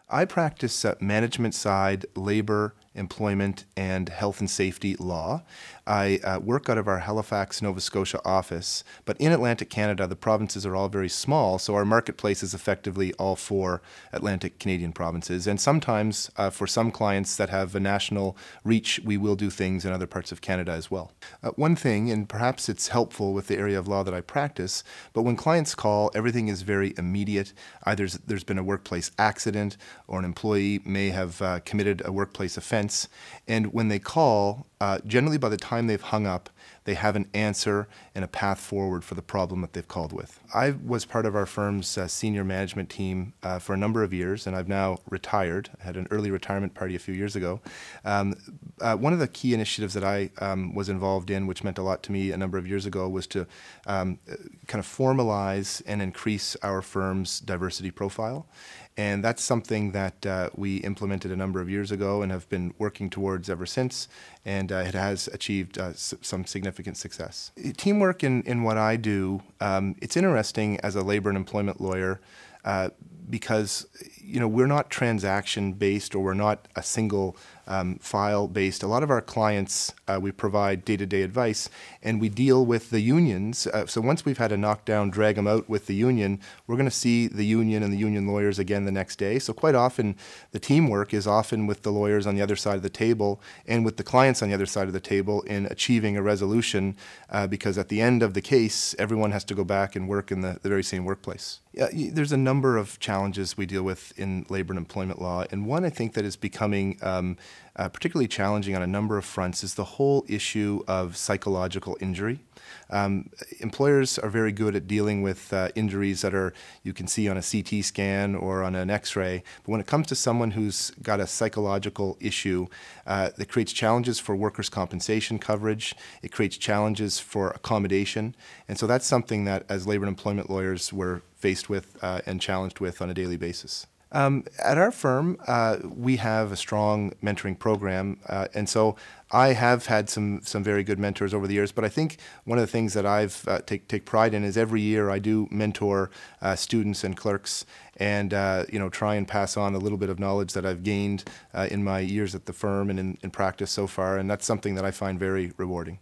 I practice management side, labor, employment, and health and safety law. I work out of our Halifax, Nova Scotia office, but in Atlantic Canada, the provinces are all very small, so our marketplace is effectively all four Atlantic Canadian provinces. And sometimes, for some clients that have a national reach, we will do things in other parts of Canada as well. One thing, and perhaps it's helpful with the area of law that I practice, but when clients call, everything is very immediate. Either there's been a workplace accident, or an employee may have committed a workplace offense. And when they call, generally by the time they've hung up, they have an answer and a path forward for the problem that they've called with. I was part of our firm's senior management team for a number of years, and I've now retired. I had an early retirement party a few years ago. One of the key initiatives that I was involved in, which meant a lot to me a number of years ago, was to kind of formalize and increase our firm's diversity profile. And that's something that we implemented a number of years ago and have been working towards ever since, and it has achieved some significant success. Teamwork in what I do, it's interesting as a labor and employment lawyer because we're not transaction-based, or we're not a single file-based. A lot of our clients, we provide day-to-day advice, and we deal with the unions. So once we've had a knockdown, drag them out with the union, we're going to see the union and the union lawyers again the next day. So quite often, the teamwork is often with the lawyers on the other side of the table and with the clients on the other side of the table in achieving a resolution, because at the end of the case, everyone has to go back and work in the very same workplace. There's a number of challenges we deal with in labor and employment law, and one I think that is becoming particularly challenging on a number of fronts is the whole issue of psychological injury. Employers are very good at dealing with injuries that you can see on a CT scan or on an X-ray, but when it comes to someone who's got a psychological issue, that creates challenges for workers' compensation coverage, it creates challenges for accommodation, and so that's something that as labor and employment lawyers we're faced with and challenged with on a daily basis. At our firm, we have a strong mentoring program, and so I have had some very good mentors over the years, but I think one of the things that I've take pride in is every year I do mentor students and clerks and try and pass on a little bit of knowledge that I've gained in my years at the firm and in practice so far, and that's something that I find very rewarding.